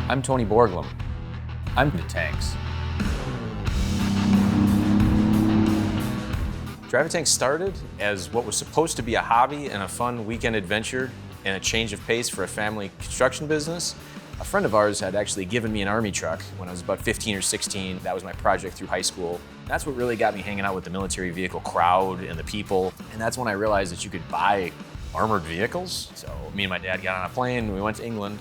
I'm Tony Borglum. I'm into tanks. Drive a Tank started as what was supposed to be a hobby and a fun weekend adventure and a change of pace for a family construction business. A friend of ours had actually given me an Army truck when I was about 15 or 16. That was my project through high school. That's what really got me hanging out with the military vehicle crowd and the people. And that's when I realized that you could buy armored vehicles. So me and my dad got on a plane, we went to England.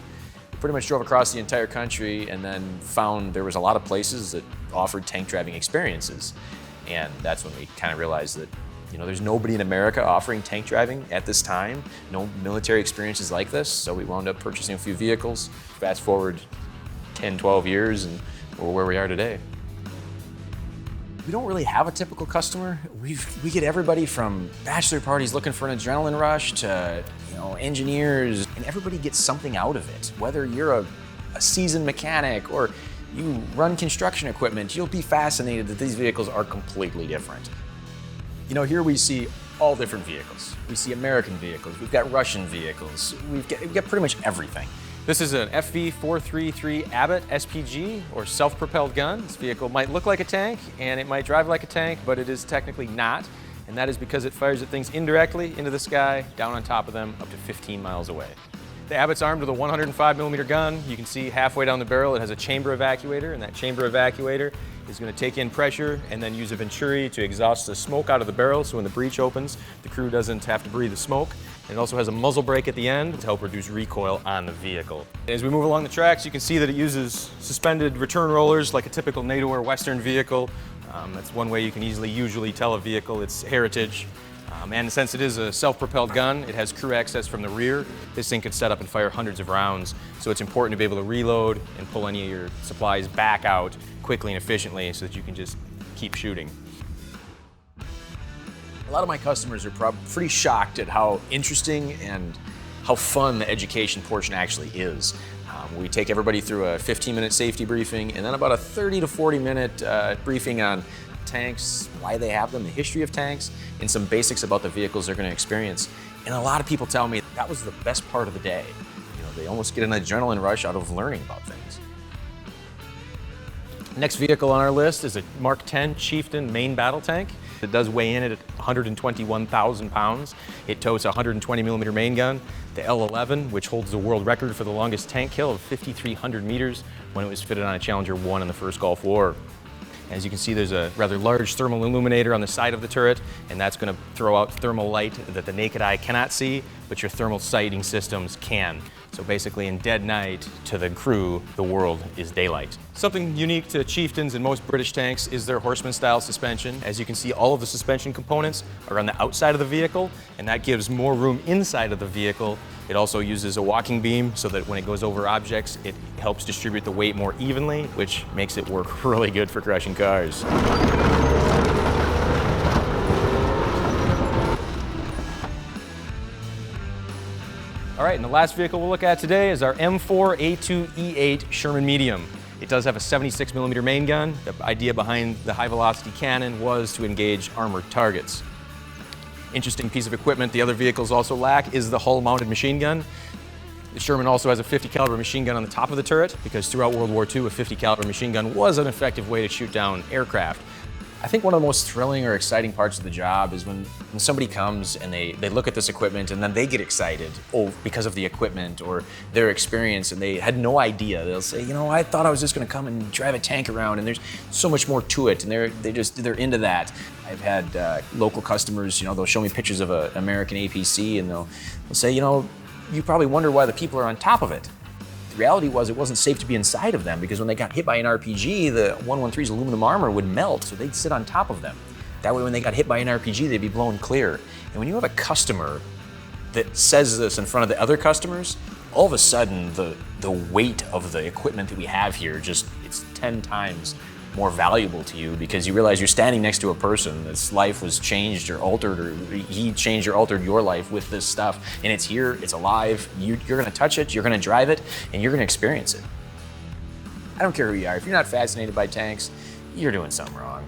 We pretty much drove across the entire country and then found there was a lot of places that offered tank driving experiences. And that's when we kind of realized that, there's nobody in America offering tank driving at this time, no military experiences like this, so we wound up purchasing a few vehicles. Fast forward 10, 12 years and we're where we are today. We don't really have a typical customer. We get everybody from bachelor parties looking for an adrenaline rush to engineers, and everybody gets something out of it. Whether you're a seasoned mechanic or you run construction equipment, you'll be fascinated that these vehicles are completely different. Here we see all different vehicles. We see American vehicles, we've got Russian vehicles, we've got pretty much everything. This is an FV433 Abbott SPG, or self-propelled gun. This vehicle might look like a tank, and it might drive like a tank, but it is technically not. And that is because it fires at things indirectly into the sky, down on top of them, up to 15 miles away. The Abbott's armed with a 105mm gun. You can see halfway down the barrel it has a chamber evacuator, and that chamber evacuator is going to take in pressure and then use a venturi to exhaust the smoke out of the barrel, so when the breech opens, the crew doesn't have to breathe the smoke. And it also has a muzzle brake at the end to help reduce recoil on the vehicle. As we move along the tracks, you can see that it uses suspended return rollers like a typical NATO or Western vehicle. That's one way you can usually tell a vehicle its heritage. And since it is a self-propelled gun, it has crew access from the rear. This thing could set up and fire hundreds of rounds, so it's important to be able to reload and pull any of your supplies back out quickly and efficiently so that you can just keep shooting. A lot of my customers are pretty shocked at how interesting and how fun the education portion actually is. We take everybody through a 15-minute safety briefing and then about a 30 to 40-minute briefing on tanks, why they have them, the history of tanks, and some basics about the vehicles they're going to experience. And a lot of people tell me that was the best part of the day. They almost get an adrenaline rush out of learning about things. Next vehicle on our list is a Mark 10 Chieftain main battle tank. It does weigh in at 121,000 pounds. It totes a 120mm main gun, the L11, which holds the world record for the longest tank kill of 5,300 meters when it was fitted on a Challenger 1 in the first Gulf War. As you can see, there's a rather large thermal illuminator on the side of the turret, and that's going to throw out thermal light that the naked eye cannot see, but your thermal sighting systems can. So basically, in dead night, to the crew, the world is daylight. Something unique to Chieftains and most British tanks is their Horseman-Style suspension. As you can see, all of the suspension components are on the outside of the vehicle, and that gives more room inside of the vehicle. It also uses a walking beam so that when it goes over objects, it helps distribute the weight more evenly, which makes it work really good for crushing cars. All right, and the last vehicle we'll look at today is our M4 A2 E8 Sherman Medium. It does have a 76mm main gun. The idea behind the high-velocity cannon was to engage armored targets. Interesting piece of equipment the other vehicles also lack is the hull-mounted machine gun. The Sherman also has a 50 caliber machine gun on the top of the turret because throughout World War II, a 50 caliber machine gun was an effective way to shoot down aircraft. I think one of the most thrilling or exciting parts of the job is when somebody comes and they look at this equipment and then they get excited because of the equipment or their experience, and they had no idea. They'll say, I thought I was just going to come and drive a tank around, and there's so much more to it, and they're into that. I've had local customers, they'll show me pictures of an American APC, and they'll say, you probably wonder why the people are on top of it. The reality was it wasn't safe to be inside of them because when they got hit by an RPG, the 113's aluminum armor would melt, so they'd sit on top of them. That way when they got hit by an RPG, they'd be blown clear. And when you have a customer that says this in front of the other customers, all of a sudden the weight of the equipment that we have here it's 10 times more valuable to you because you realize you're standing next to a person that's life was changed or altered, or he changed or altered your life with this stuff, and it's here, it's alive, you're gonna touch it, you're gonna drive it, and you're gonna experience it. I don't care who you are, if you're not fascinated by tanks, you're doing something wrong.